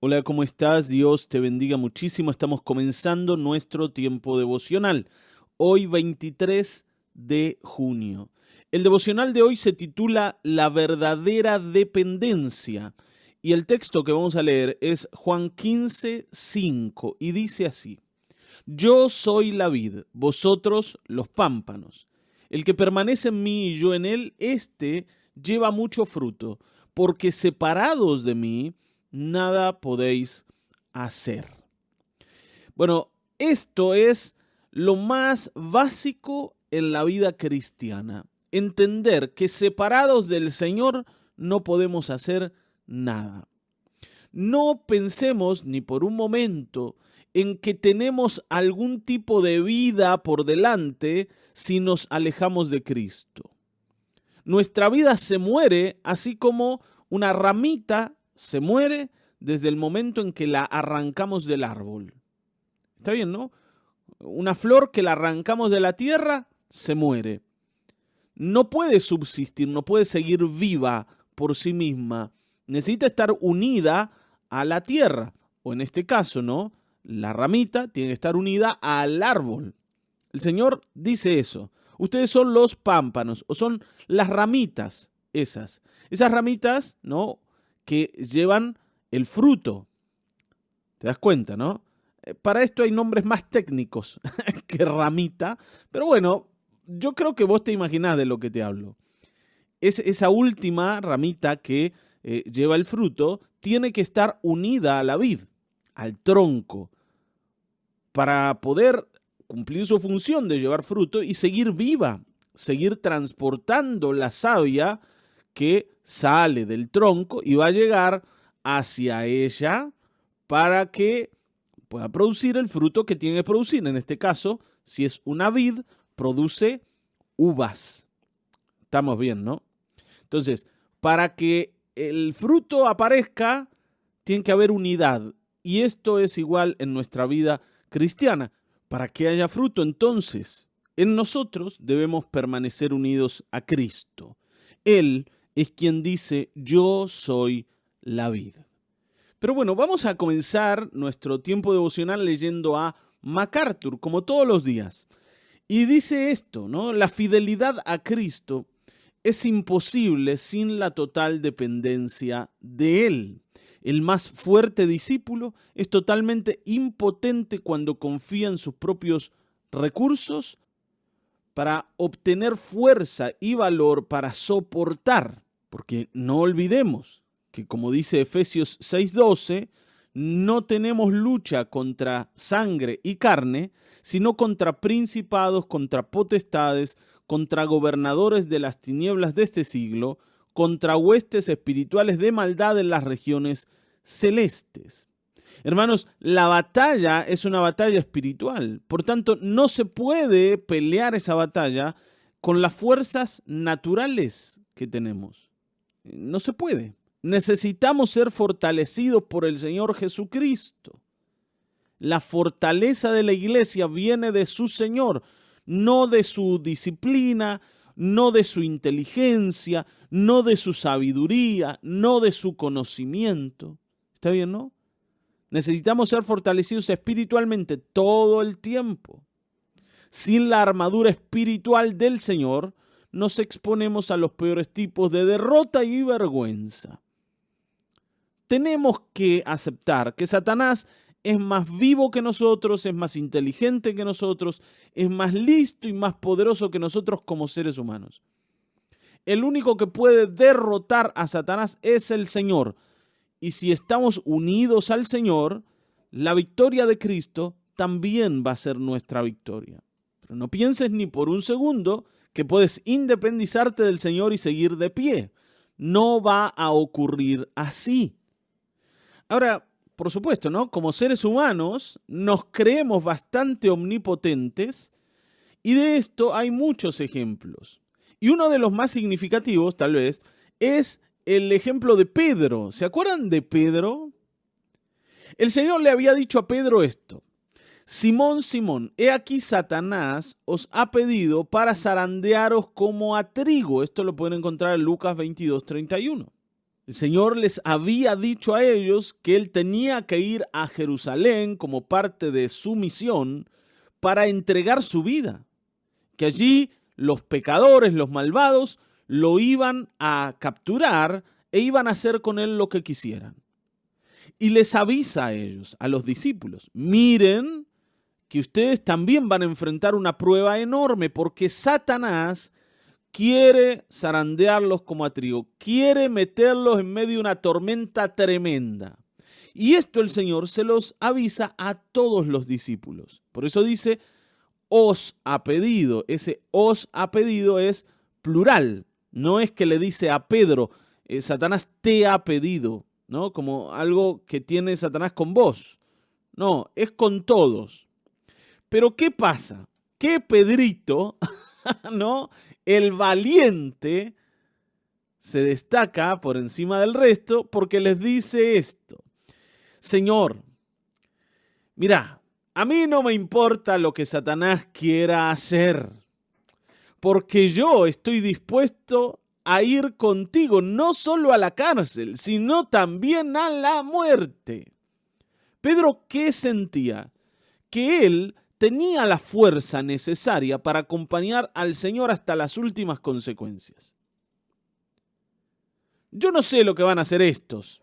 Hola, ¿cómo estás? Dios te bendiga muchísimo. Estamos comenzando nuestro tiempo devocional. Hoy 23 de junio. El devocional de hoy se titula La verdadera dependencia. Y el texto que vamos a leer es Juan 15:5 y dice así: Yo soy la vid, vosotros los pámpanos. El que permanece en mí y yo en él, éste lleva mucho fruto, porque separados de mí, nada podéis hacer. Bueno, esto es lo más básico en la vida cristiana. Entender que separados del Señor no podemos hacer nada. No pensemos ni por un momento en que tenemos algún tipo de vida por delante si nos alejamos de Cristo. Nuestra vida se muere así como una ramita se muere desde el momento en que la arrancamos del árbol. ¿Está bien, no? Una flor que la arrancamos de la tierra se muere. No puede subsistir, no puede seguir viva por sí misma. Necesita estar unida a la tierra. O en este caso, ¿no? La ramita tiene que estar unida al árbol. El Señor dice eso. Ustedes son los pámpanos o son las ramitas esas. Esas ramitas, ¿no? Que llevan el fruto. ¿Te das cuenta, no? Para esto hay nombres más técnicos que ramita, pero bueno, yo creo que vos te imaginás de lo que te hablo. Es esa última ramita que lleva el fruto, tiene que estar unida a la vid, al tronco, para poder cumplir su función de llevar fruto y seguir viva, seguir transportando la savia que sale del tronco y va a llegar hacia ella para que pueda producir el fruto que tiene que producir. En este caso, si es una vid, produce uvas. Estamos bien, ¿no? Entonces, para que el fruto aparezca, tiene que haber unidad. Y esto es igual en nuestra vida cristiana. Para que haya fruto, entonces, en nosotros debemos permanecer unidos a Cristo. Él es quien dice: yo soy la vid. Pero bueno, vamos a comenzar nuestro tiempo devocional leyendo a MacArthur, como todos los días. Y dice esto, ¿no? La fidelidad a Cristo es imposible sin la total dependencia de Él. El más fuerte discípulo es totalmente impotente cuando confía en sus propios recursos para obtener fuerza y valor para soportar. Porque no olvidemos que, como dice Efesios 6:12, no tenemos lucha contra sangre y carne, sino contra principados, contra potestades, contra gobernadores de las tinieblas de este siglo, contra huestes espirituales de maldad en las regiones celestes. Hermanos, la batalla es una batalla espiritual. Por tanto, no se puede pelear esa batalla con las fuerzas naturales que tenemos. No se puede. Necesitamos ser fortalecidos por el Señor Jesucristo. La fortaleza de la iglesia viene de su Señor, no de su disciplina, no de su inteligencia, no de su sabiduría, no de su conocimiento. ¿Está bien, no? Necesitamos ser fortalecidos espiritualmente todo el tiempo. Sin la armadura espiritual del Señor, nos exponemos a los peores tipos de derrota y vergüenza. Tenemos que aceptar que Satanás es más vivo que nosotros, es más inteligente que nosotros, es más listo y más poderoso que nosotros como seres humanos. El único que puede derrotar a Satanás es el Señor. Y si estamos unidos al Señor, la victoria de Cristo también va a ser nuestra victoria. Pero no pienses ni por un segundo que puedes independizarte del Señor y seguir de pie. No va a ocurrir así. Ahora, por supuesto, ¿no? Como seres humanos nos creemos bastante omnipotentes y de esto hay muchos ejemplos. Y uno de los más significativos, tal vez, es el ejemplo de Pedro. ¿Se acuerdan de Pedro? El Señor le había dicho a Pedro esto: Simón, Simón, he aquí Satanás os ha pedido para zarandearos como a trigo. Esto lo pueden encontrar en Lucas 22:31. El Señor les había dicho a ellos que Él tenía que ir a Jerusalén como parte de su misión para entregar su vida, que allí los pecadores, los malvados, lo iban a capturar e iban a hacer con Él lo que quisieran. Y les avisa a ellos, a los discípulos, miren que ustedes también van a enfrentar una prueba enorme porque Satanás quiere zarandearlos como a trigo, quiere meterlos en medio de una tormenta tremenda. Y esto el Señor se los avisa a todos los discípulos. Por eso dice, os ha pedido. Ese os ha pedido es plural. No es que le dice a Pedro, Satanás te ha pedido, ¿no? Como algo que tiene Satanás con vos. No, es con todos. Pero ¿qué pasa? Que Pedrito, ¿no? El valiente se destaca por encima del resto porque les dice esto. Señor, mira, a mí no me importa lo que Satanás quiera hacer, porque yo estoy dispuesto a ir contigo, no solo a la cárcel, sino también a la muerte. Pedro, ¿qué sentía? Que él tenía la fuerza necesaria para acompañar al Señor hasta las últimas consecuencias. Yo no sé lo que van a hacer estos.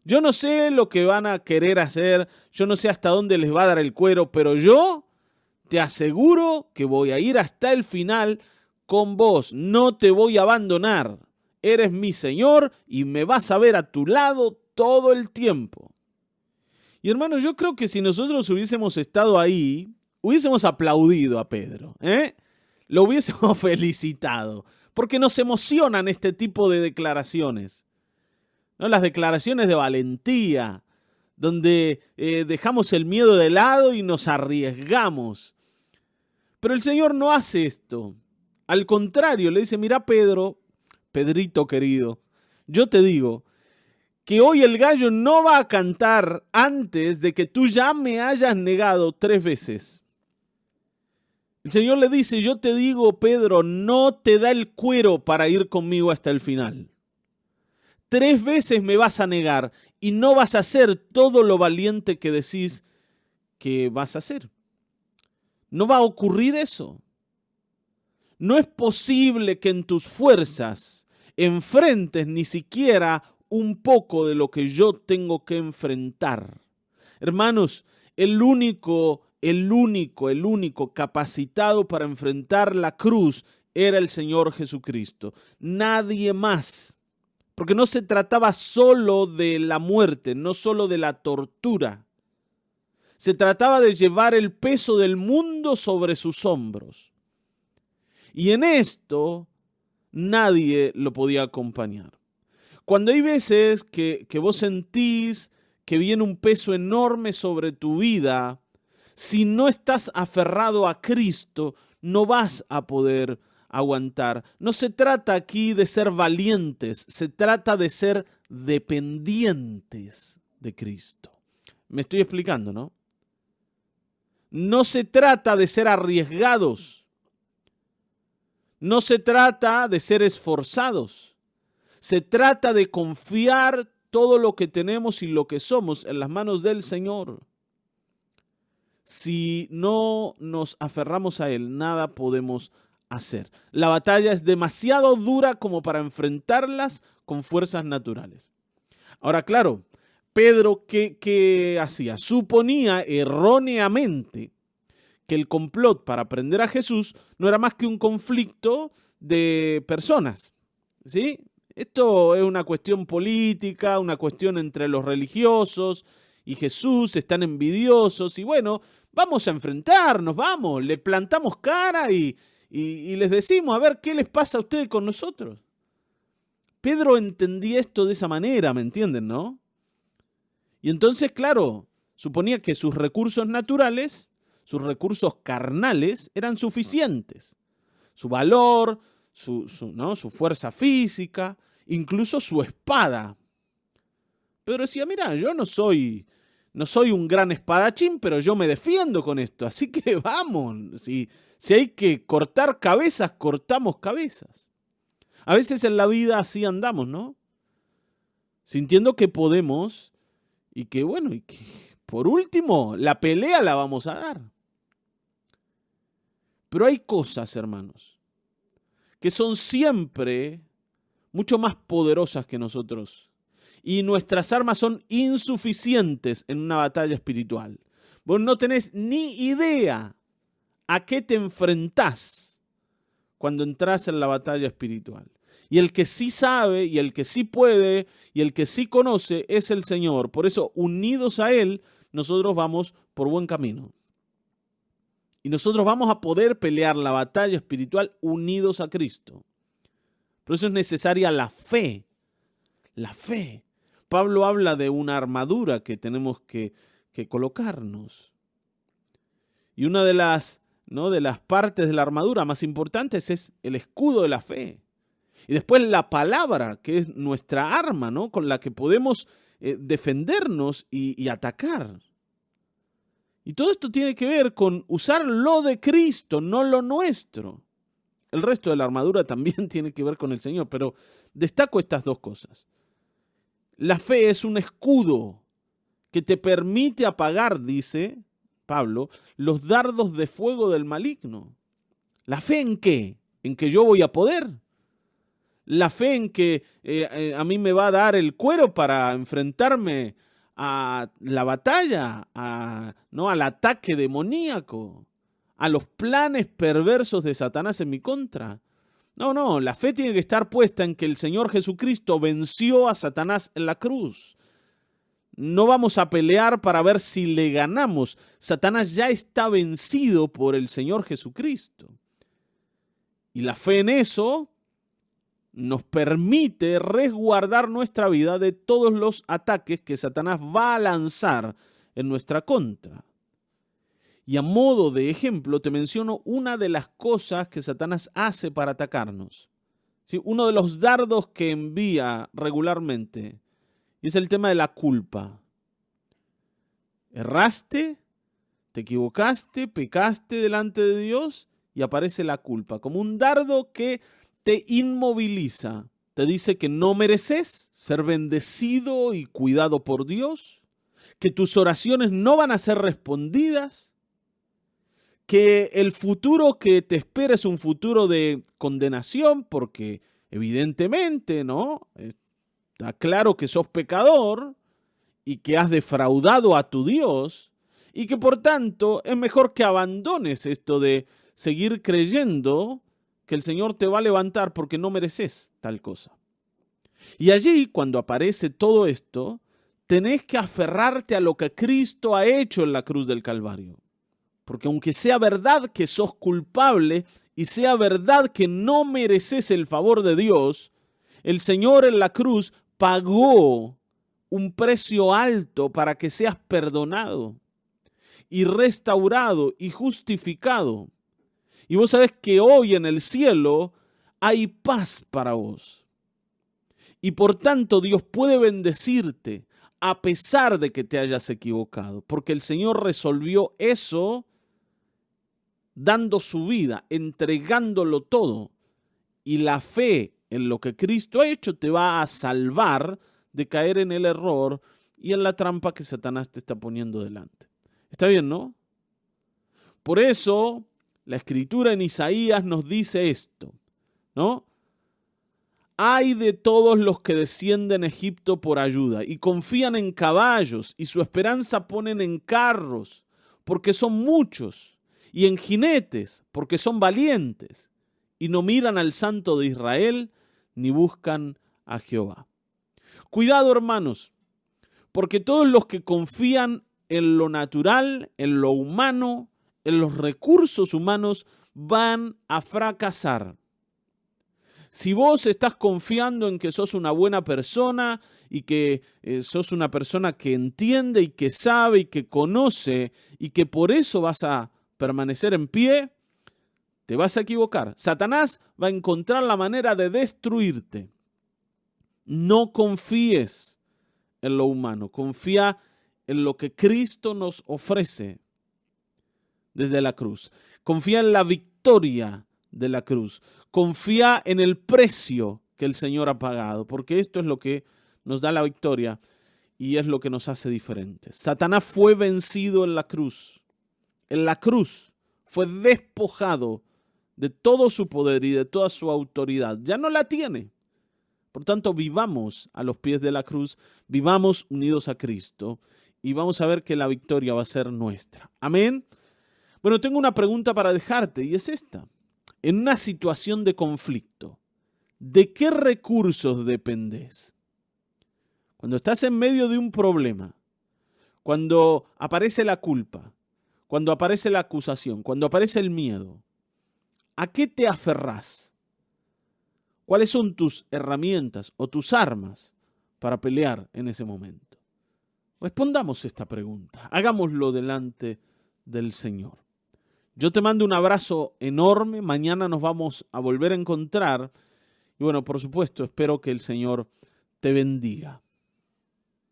Yo no sé lo que van a querer hacer. Yo no sé hasta dónde les va a dar el cuero, pero yo te aseguro que voy a ir hasta el final con vos. No te voy a abandonar. Eres mi Señor y me vas a ver a tu lado todo el tiempo. Y hermano, yo creo que si nosotros hubiésemos estado ahí, hubiésemos aplaudido a Pedro, lo hubiésemos felicitado, porque nos emocionan este tipo de declaraciones, ¿no? Las declaraciones de valentía, donde dejamos el miedo de lado y nos arriesgamos. Pero el Señor no hace esto. Al contrario, le dice, mira Pedro, Pedrito querido, yo te digo que hoy el gallo no va a cantar antes de que tú ya me hayas negado 3 veces. El Señor le dice, yo te digo, Pedro, no te da el cuero para ir conmigo hasta el final. 3 veces me vas a negar y no vas a hacer todo lo valiente que decís que vas a hacer. No va a ocurrir eso. No es posible que en tus fuerzas enfrentes ni siquiera un poco de lo que yo tengo que enfrentar. Hermanos, el único capacitado para enfrentar la cruz era el Señor Jesucristo. Nadie más. Porque no se trataba solo de la muerte, no solo de la tortura. Se trataba de llevar el peso del mundo sobre sus hombros. Y en esto nadie lo podía acompañar. Cuando hay veces que vos sentís que viene un peso enorme sobre tu vida, si no estás aferrado a Cristo, no vas a poder aguantar. No se trata aquí de ser valientes, se trata de ser dependientes de Cristo. Me estoy explicando, ¿no? No se trata de ser arriesgados. No se trata de ser esforzados. Se trata de confiar todo lo que tenemos y lo que somos en las manos del Señor. Si no nos aferramos a Él, nada podemos hacer. La batalla es demasiado dura como para enfrentarlas con fuerzas naturales. Ahora, claro, Pedro, ¿qué hacía? Suponía erróneamente que el complot para prender a Jesús no era más que un conflicto de personas, ¿sí? Esto es una cuestión política, una cuestión entre los religiosos y Jesús, están envidiosos y bueno, vamos a enfrentarnos, vamos, le plantamos cara y les decimos, a ver, ¿qué les pasa a ustedes con nosotros? Pedro entendía esto de esa manera, ¿me entienden, no? Y entonces, claro, suponía que sus recursos naturales, sus recursos carnales eran suficientes. Su valor, su fuerza física, incluso su espada. Pedro decía, mira, yo no soy un gran espadachín, pero yo me defiendo con esto. Así que vamos, si hay que cortar cabezas, cortamos cabezas. A veces en la vida así andamos, ¿no? sintiendo que podemos y que, bueno, y que por último, la pelea la vamos a dar. Pero hay cosas, hermanos, que son siempre mucho más poderosas que nosotros. Y nuestras armas son insuficientes en una batalla espiritual. Vos no tenés ni idea a qué te enfrentás cuando entras en la batalla espiritual. Y el que sí sabe, y el que sí puede, y el que sí conoce es el Señor. Por eso, unidos a Él, nosotros vamos por buen camino. Y nosotros vamos a poder pelear la batalla espiritual unidos a Cristo. Por eso es necesaria la fe. La fe. Pablo habla de una armadura que tenemos que colocarnos. Y una de las partes de la armadura más importantes es el escudo de la fe. Y después la palabra, que es nuestra arma, ¿no?, con la que podemos defendernos y atacar. Y todo esto tiene que ver con usar lo de Cristo, no lo nuestro. El resto de la armadura también tiene que ver con el Señor, pero destaco estas dos cosas. La fe es un escudo que te permite apagar, dice Pablo, los dardos de fuego del maligno. ¿La fe en qué? ¿En que yo voy a poder? ¿La fe en que a mí me va a dar el cuero para enfrentarme a la batalla, ¿no?, al ataque demoníaco, a los planes perversos de Satanás en mi contra? No, la fe tiene que estar puesta en que el Señor Jesucristo venció a Satanás en la cruz. No vamos a pelear para ver si le ganamos. Satanás ya está vencido por el Señor Jesucristo. Y la fe en eso nos permite resguardar nuestra vida de todos los ataques que Satanás va a lanzar en nuestra contra. Y a modo de ejemplo te menciono una de las cosas que Satanás hace para atacarnos. ¿Sí? Uno de los dardos que envía regularmente es el tema de la culpa. Erraste, te equivocaste, pecaste delante de Dios y aparece la culpa, como un dardo que te inmoviliza. Te dice que no mereces ser bendecido y cuidado por Dios, que tus oraciones no van a ser respondidas, que el futuro que te espera es un futuro de condenación, porque evidentemente, ¿no?, está claro que sos pecador y que has defraudado a tu Dios, y que por tanto es mejor que abandones esto de seguir creyendo que el Señor te va a levantar porque no mereces tal cosa. Y allí, cuando aparece todo esto, tenés que aferrarte a lo que Cristo ha hecho en la cruz del Calvario. Porque aunque sea verdad que sos culpable y sea verdad que no mereces el favor de Dios, el Señor en la cruz pagó un precio alto para que seas perdonado y restaurado y justificado. Y vos sabés que hoy en el cielo hay paz para vos. Y por tanto Dios puede bendecirte a pesar de que te hayas equivocado, porque el Señor resolvió eso dando su vida, entregándolo todo. Y la fe en lo que Cristo ha hecho te va a salvar de caer en el error y en la trampa que Satanás te está poniendo delante. ¿Está bien, no? Por eso la Escritura en Isaías nos dice esto, ¿no? Ay de todos los que descienden a Egipto por ayuda y confían en caballos y su esperanza ponen en carros, porque son muchos, y en jinetes, porque son valientes, y no miran al Santo de Israel ni buscan a Jehová. Cuidado, hermanos, porque todos los que confían en lo natural, en lo humano, en los recursos humanos, van a fracasar. Si vos estás confiando en que sos una buena persona y que sos una persona que entiende y que sabe y que conoce y que por eso vas a permanecer en pie, te vas a equivocar. Satanás va a encontrar la manera de destruirte. No confíes en lo humano, confía en lo que Cristo nos ofrece desde la cruz. Confía en la victoria de la cruz. Confía en el precio que el Señor ha pagado, porque esto es lo que nos da la victoria y es lo que nos hace diferentes. Satanás fue vencido en la cruz. En la cruz fue despojado de todo su poder y de toda su autoridad. Ya no la tiene. Por tanto, vivamos a los pies de la cruz, vivamos unidos a Cristo y vamos a ver que la victoria va a ser nuestra. Amén. Bueno, tengo una pregunta para dejarte y es esta. En una situación de conflicto, ¿de qué recursos dependes? Cuando estás en medio de un problema, cuando aparece la culpa, cuando aparece la acusación, cuando aparece el miedo, ¿a qué te aferrás? ¿Cuáles son tus herramientas o tus armas para pelear en ese momento? Respondamos esta pregunta. Hagámoslo delante del Señor. Yo te mando un abrazo enorme. Mañana nos vamos a volver a encontrar. Y bueno, por supuesto, espero que el Señor te bendiga.